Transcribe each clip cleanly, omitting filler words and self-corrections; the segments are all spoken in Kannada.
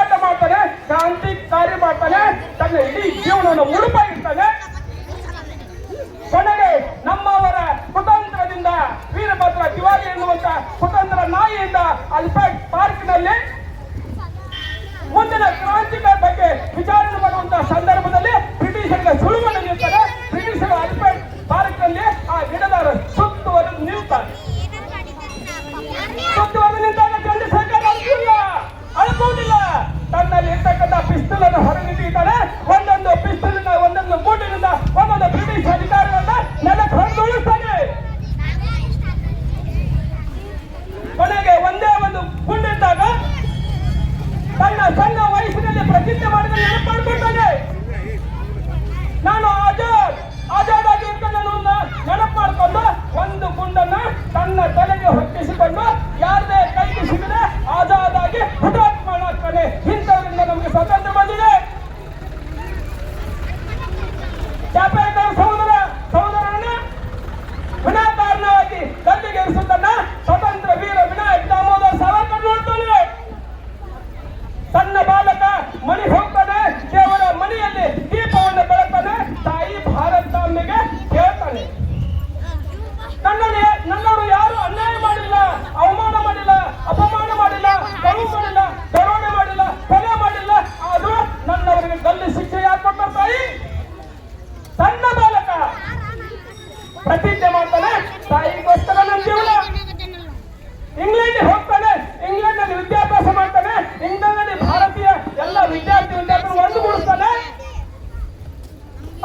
ಹೋರಾಟ ಮಾಡ್ತಾನೆ, ಕ್ರಾಂತಿಕಾರಿ ಮಾಡ್ತಾನೆ, ತನ್ನ ಇಡೀ ಜೀವನವನ್ನು ಮುಡುಪಾಗಿರ್ತಾನೆ. ಕೊನೆಗೆ ನಮ್ಮವರ ಕುತಂತ್ರದಿಂದ ವೀರಭದ್ರ ತಿವಾರಿ ಎನ್ನುವಂತ ಕುತಂತ್ರ ನಾಯಿಯಿಂದ ಅಲ್ಬರ್ಟ್ ಪಾರ್ಕ್ನಲ್ಲಿ ಮುಂದಿನ ಕ್ರಾಂತಿಗಳ ಬಗ್ಗೆ ವಿಚಾರಣೆ ಮಾಡುವಂತಹ ಸಂದರ್ಭದಲ್ಲಿ ಬ್ರಿಟಿಷರಿಗೆ ಸುಳುವನ್ನು ನೀಡ್ತಾರೆ. ಬ್ರಿಟಿಷರು ಅಲ್ಬರ್ಟ್ ಪಾರ್ಕ್ನಲ್ಲಿ ಆ ಗಿಡದ ಸುತ್ತುವರೆದು ನಿಲ್ತಾರೆ. ಸುತ್ತುವರೆದು ನಿಂತಾಗ ಚಂದ್ರಶೇಖರ್ ಅಳುವುದಿಲ್ಲ. ತನ್ನಲ್ಲಿ ಇರ್ತಕ್ಕಂಥ ಪಿಸ್ತೂಲ್ ಅನ್ನು ಹೊರಗಿಟ್ಟಿದ್ದಾನೆ. ಒಂದೊಂದು ಪಿಸ್ತೂಲಿನ ಒಂದೊಂದು ಮೂಟಿನಿಂದ ಒಂದೊಂದು ಬ್ರಿಟಿಷ್ ಅಧಿಕಾರಿಗಳನ್ನ ನೆಲಕ್ಕೆ ಹೊರದುಳಿಸ್ತಾನೆ. ಕೊನೆಗೆ ಒಂದೇ ಒಂದು ಗುಂಡಿದ್ದಾಗ ತನ್ನ ಸಣ್ಣ ವಯಸ್ಸಿನಲ್ಲಿ ಪ್ರತಿಜ್ಞೆ ಮಾಡಿದ ನೆನಪು ಮಾಡಿಕೊಳ್ತಾನೆ. ನಾನು ಆಜಾದ್ ಆಗಿ ನೆನಪು ಮಾಡಿಕೊಂಡು ಒಂದು ಗುಂಡನ್ನ ತನ್ನ ತಲೆಗೆ ಹೊಟ್ಟಿಸಿಕೊಂಡು ಯಾರದೇ ಕೈಗೆ ಸಿಗದೆ ಆಜಾದ್ ಆಗಿ ಹುತಾತ್ಮನಾಗ್ತಾನೆ. ಇಂಥವರಿಂದ ನಮಗೆ ಸ್ವಾತಂತ್ರ್ಯ ಬಂದಿದೆ. ಚಾಪೇಕರ್ ಸಹೋದರನ ವಿನಾಕಾರಣವಾಗಿ ಗಲ್ಲಿಗೆ ಇರಿಸುವುದನ್ನ ಸ್ವತಂತ್ರ ವೀರ ವಿನಾಯಕ್ ದಾಮೋದರ್ ಸಾವರ್ಕರ್ ನೋಡ್ತಾನೆ. ತನ್ನ ಬಾಲಕ ಮನೆ ಹೋಗ್ತಾನೆ, ದೇವರ ಮನೆಯಲ್ಲಿ ದೀಪವನ್ನು ಬೆಳಗ್ತಾನೆ. ತಾಯಿ ಭಾರತಾಂಬೆಗೆ ಹೇಳ್ತಾನೆ, ನನ್ನವರು ಯಾರು ಅನ್ಯಾಯ ಮಾಡಿಲ್ಲ, ಅವಮಾನ ಮಾಡಿಲ್ಲ, ಅಪಮಾನ ಮಾಡಿಲ್ಲ, ಕರು ಮಾಡಿಲ್ಲ, ದರೋಡೆ ಮಾಡಿಲ್ಲ, ಕೊಲೆ ಮಾಡಿಲ್ಲ. ಆದ್ರೂ ನನ್ನವರಿಗೆ ಗಲ್ಲಿ ಶಿಕ್ಷೆ ಯಾರು ಕೊಟ್ಟ ತಾಯಿ? ತನ್ನ ಬಾಲಕ ಪ್ರತಿಜ್ಞೆ ಮಾಡ್ತಾನೆ, ತಾಯಿಗೋಸ್ಕರ ನನ್ನ ಜೀವನ. ಇಂಗ್ಲೆಂಡ್ ಹೋಗ್ತಾನೆ, ಇಂಗ್ಲೆಂಡ್ ನಲ್ಲಿ ವಿದ್ಯಾಭ್ಯಾಸ ಮಾಡ್ತಾನೆ. ಇಂಗ್ಲೆಂಡ್ ನಲ್ಲಿ ಭಾರತೀಯ ಎಲ್ಲ ವಿದ್ಯಾರ್ಥಿಗಳು ಒಂದುಗೂಡಿಸ್ತಾನೆ.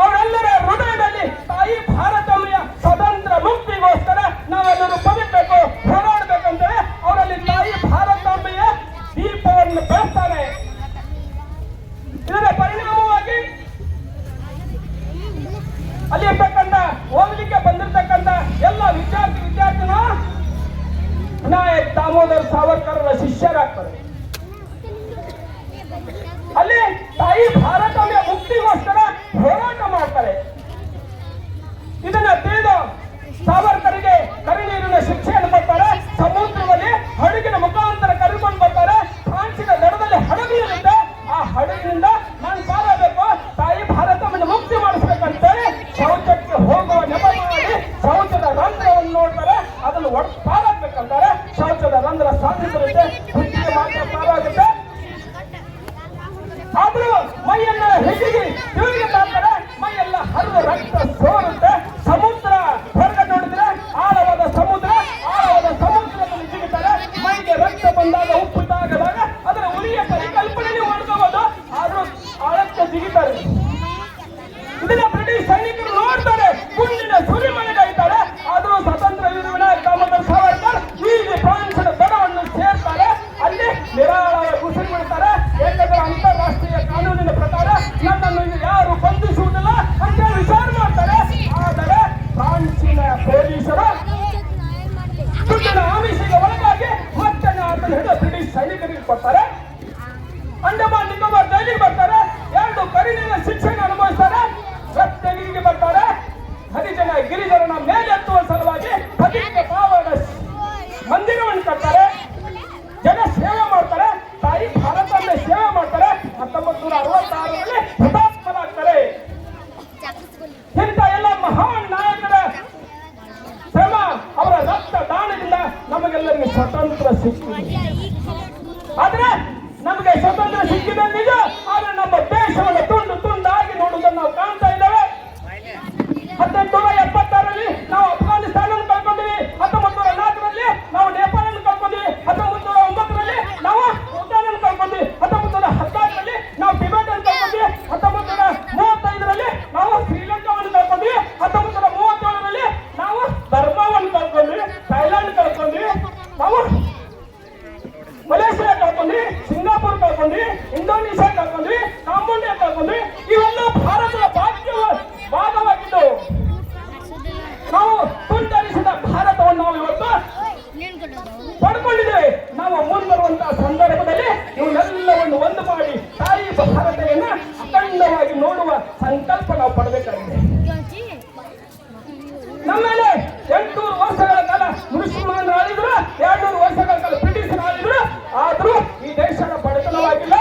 ಅವರೆಲ್ಲರ ಹೃದಯದಲ್ಲಿ ತಾಯಿ ಭಾರತಾಂಬೆಯ ಸ್ವತಂತ್ರ ಮುಕ್ತಿಗೋಸ್ಕರ ನಾವೆಲ್ಲರೂ ಬದುಕಬೇಕು, ಹೋರಾಡಬೇಕಂತೇಳಿ ಅವರಲ್ಲಿ ತಾಯಿ ಭಾರತಾಂಬೆಯ ದೀಪವನ್ನು ಬೆಳೆಸ್ತಾನೆ. ಇದರ ಪರಿಣಾಮವಾಗಿ ಅಲ್ಲಿ ಇರ್ತಕ್ಕಂಥ ಓದಲಿಕ್ಕೆ ಬಂದಿರತಕ್ಕಂಥ ಎಲ್ಲ ವಿದ್ಯಾರ್ಥಿನ ವಿನಾಯಕ್ ದಾಮೋದರ್ ಸಾವರ್ಕರ್ ಶಿಷ್ಯರಾಗ್ತಾರೆ. ಅಲ್ಲಿ ತಾಯಿ ಭಾರತಾಂಬೆಯ ಮುಕ್ತಿಗೋಸ್ಕರ ಹೋರಾಟ ಮಾಡ್ತಾರೆ. ಇದನ್ನ ತಿಳಿದು ಸಾವರ್ಕರಿಗೆ ಕರಿನೀರಿನ ಶಿಕ್ಷೆಯನ್ನು ಕೊಡ್ತಾರೆ. ಸಮುದ್ರದಲ್ಲಿ ಹಡಗಿನ ಮುಖಾಂತರ ಕರೆದುಕೊಂಡು ಬರ್ತಾರೆ. ಫ್ರಾನ್ಸಿನ ದಡದಲ್ಲಿ ಹಡಗು ಇರುತ್ತೆ. ಆ ಹಡಗಿನಿಂದ ನಾನು ಪಾರಾಗಬೇಕು, ತಾಯಿ ಭಾರತಾಂಬೆಯ ಮುಕ್ತಿ ಮಾಡಿಸ್ಬೇಕಂತೇಳಿ ಶೌಚಕ್ಕೆ ಹೋಗುವ ನೆಪ ಮಾಡಿ ಶೌಚದ ರಂಧ್ರವನ್ನು ನೋಡ್ತಾರೆ. ಅದನ್ನು ಪಾರಾಗ್ಬೇಕಂತಾರೆ. ಶೌಚದ ರಂಧ್ರ ಸಾಧಿಸಿರುತ್ತೆ, ಹುಟ್ಟಿಗೆ ಮಾತ್ರ ಪಾರಾಗುತ್ತೆ. ಆದ್ರೂ ಮೈಯೆಲ್ಲ ಹಿಡಿಗಿ ತಿರುಗಿ ತಾಳ್ತಾರೆ. ಮೈಯೆಲ್ಲ ಹರಿದು ರಕ್ತ ಸೋರುತ್ತೆ. ಸಮುದ್ರ ಹೊರಗೆ ನೋಡಿದ್ರೆ ಆಳವಾದ ಸಮುದ್ರದಲ್ಲಿ ಜಿಗಿತಾರೆ. ಮೈಗೆ ರಕ್ತ ಬಂದಾಗ ಉಪ್ಪಿದಾಗದಾಗ ಅದರ ಉಳಿಯ ಪರಿಕಲ್ಪನೆ ಮಾಡ್ಕೋಬಹುದು. ಆದ್ರೂ ಆಳಕ್ಕೆ ಜಿಗಿತಾರೆ. ಇದನ್ನ ಬ್ರಿಟಿಷ್ ಸೈನಿಕರು ನೋಡ್ತಾರೆ, ಗುಂಡಿನ ಸುರಿಮಳೆಗಾಯ್ತಾರೆ. ಆದ್ರೂ ಸ್ವತಂತ್ರ ವೀರ ವಿನಾಯಕ್ ದಾಮೋದರ್ ಸಾವರ್ಕರ್ ಈಗ ಫ್ರಾನ್ಸಿನ ದಡವನ್ನು ಸೇರ್ತಾರೆ. ಅಲ್ಲಿ ನಿರಾಳವಾಗಿ ಉಸಿರು ಬಿಡ್ತಾರೆ. ಏಕೆಂದರೆ ಅಂತಾರಾಷ್ಟ್ರೀಯ ಕಾನೂನಿನ ಪ್ರಕಾರ ನನ್ನನ್ನು ಯಾರು ಬಂಧಿಸುವುದಿಲ್ಲ ಅಂತ ವಿಚಾರ ಮಾಡ್ತಾರೆ. ಆದರೆ ಫ್ರಾನ್ಸಿನ ಪೊಲೀಸರು ದುಡ್ಡಿನ ಆಮಿಷಕ್ಕೆ ಒಳಗಾಗಿ ಮತ್ತೆ ಆತನ ಹಿಡಿದು ಬ್ರಿಟಿಷ್ ಸೈನಿಕರಿಗೆ ಕೊಡ್ತಾರೆ. ಅಂಡಮಾನ್ ನಿಕೋಬಾರ್ ಜೈಲಿಗೆ ಬರ್ತಾರೆ. 2 ಕರಿನೀರಿನ ಶಿಕ್ಷೆಯನ್ನು ಅನುಭವಿಸ್ತಾರೆ. ರಸ್ತೆಗಿರಿಗೆ ಬರ್ತಾರೆ. ಹರಿಜನ ಗಿರಿಜನನ ಮೇಲೆತ್ತುವ ಸಲುವಾಗಿ ಪದಿಕ್ಕೆ ಪಾವನ ಮಂದಿರವನ್ನು ಕಟ್ತಾರೆ. ಜನ ಸೇವೆ ಮಾಡ್ತಾರೆ. ತಾಯಿ ಭಾರತಾಂಬೆ ಸೇವೆ ಮಾಡ್ತಾರೆ. 1966ರಲ್ಲಿ ಹುತಾತ್ಮರಾಗ್ತಾರೆ. ಇಂಥ ಎಲ್ಲ ಮಹಾನ್ ನಾಯಕರ ಶ್ರಮ, ಅವರ ರಕ್ತ ದಾನದಿಂದ ನಮಗೆಲ್ಲರಿಗೆ ಸ್ವತಂತ್ರ ಸಿಕ್ಕಿದೆ. ಆದ್ರೆ ನಮಗೆ ಸ್ವತಂತ್ರ ಸಿಕ್ಕಿದೆ ನಿಜ. ಆದ್ರೆ ನಮ್ಮ ದೇಶವನ್ನು ತುಂಡು ತುಂಡಾಗಿ ನೋಡುವುದನ್ನು ನಾವು ಕಾಣ್ತಾ ಇದ್ದೇವೆ. 1876ರಲ್ಲಿ ನಾವು ಅಫ್ಘಾನಿಸ್ತಾನ ಕಳ್ಕೊಂಡಿವಿ. 1904ರಲ್ಲಿ ನಾವು ನೇಪಾಳ ಕಳ್ಕೊಂಡ್ವಿ. 1909ರಲ್ಲಿ ನಾವು ಭೂತಾನ್ ಕಳ್ಕೊಂಡ್ವಿ. 1914ರಲ್ಲಿ ನಾವು ಟಿಬೆಟ್ ಕಳ್ಕೊಂಡ್ವಿ. 1935ರಲ್ಲಿ ನಾವು ಶ್ರೀಲಂಕಾವನ್ನು ಕಳ್ಕೊಂಡ್ವಿ. 1937ರಲ್ಲಿ ನಾವು ಬರ್ಮಾವನ್ನು ಕಳ್ಕೊಂಡ್ವಿ. ಥೈಲ್ಯಾಂಡ್ ಕಳ್ಕೊಂಡ್ವಿ. ನಾವು ಮಲೇಷಿಯಾ ಕಳ್ಕೊಂಡ್ವಿ. ಸಿಂಗಾಪುರ್ ಕಳ್ಕೊಂಡ್ವಿ. ಇಂಡೋನೇಷಿಯಾ ಕಳ್ಕೊಂಡ್ವಿ. ಕಾಂಬೋಡಿಯಾ ಕಳ್ಕೊಂಡ್ವಿ. ಇವೆಲ್ಲ ಭಾರತದ ಭಾಗವಾಗಿದ್ದು ನಾವು ತುಂಡರಿಸಿದ ಭಾರತವನ್ನು ನಾವು ಇವತ್ತು ಪಡ್ಕೊಂಡಿದ್ದೇವೆ. ನಾವು ಮುಂಬರುವಂತಹ ಸಂದರ್ಭದಲ್ಲಿ ಇವನ್ನೆಲ್ಲವನ್ನು ಒಂದು ಮಾಡಿ ತಾಯಿ ಭಾರತೆಯನ್ನ ಅಖಂಡವಾಗಿ ನೋಡುವ ಸಂಕಲ್ಪ ನಾವು ಪಡಬೇಕಾಗಿದೆ. ನಮ್ಮೇಲೆ 800 ವರ್ಷಗಳ ಕಾಲ ಮುಸ್ಲಿಮರು ಆಳಿದ್ರು, 200 ವರ್ಷಗಳ ಕಾಲ ಬ್ರಿಟಿಷರು ಆಳಿದ್ರು. ಆದ್ರೂ ಈ ದೇಶದ ಬಡತನವಾಗಿಲ್ಲ.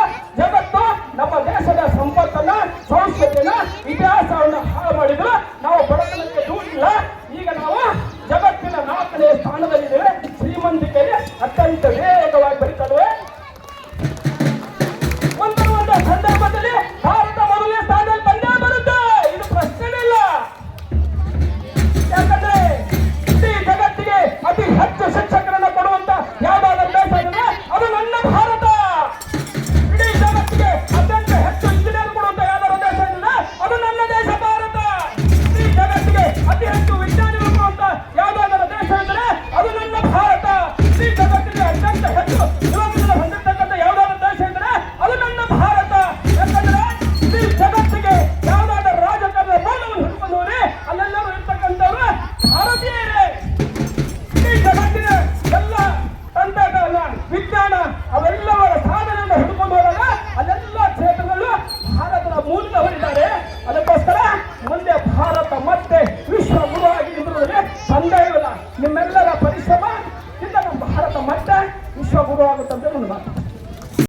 ಸುಲಭವಾಗುತ್ತಂತೆ ಒಂದು ಮಾತು.